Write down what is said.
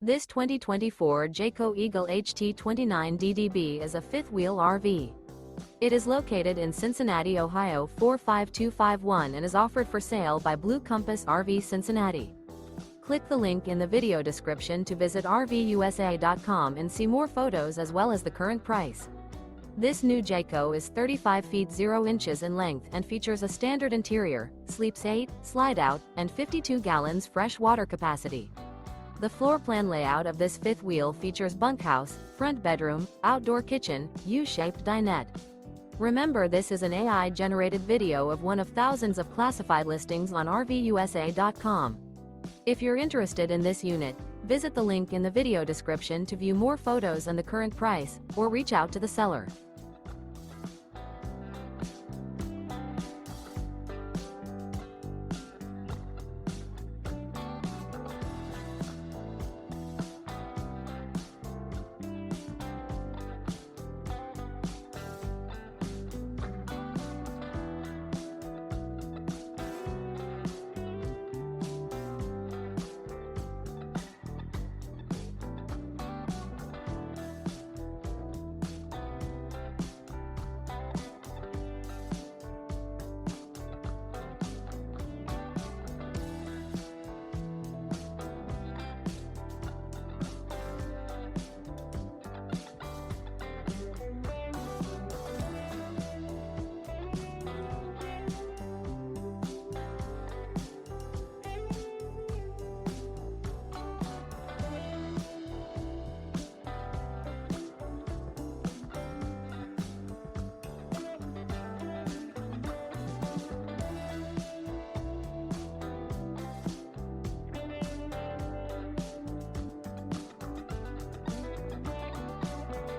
This 2024 Jayco Eagle HT 29DDB is a fifth-wheel RV. It is located in Cincinnati, Ohio 45251 and is offered for sale by Blue Compass RV Cincinnati. Click the link in the video description to visit RVUSA.com and see more photos as well as the current price. This new Jayco is 35 feet 0 inches in length and features a standard interior, sleeps 8, slide-out, and 52 gallons fresh water capacity. The floor plan layout of this fifth wheel features bunkhouse, front bedroom, outdoor kitchen, U-shaped dinette. Remember, this is an AI-generated video of one of thousands of classified listings on RVUSA.com. If you're interested in this unit, visit the link in the video description to view more photos and the current price, or reach out to the seller.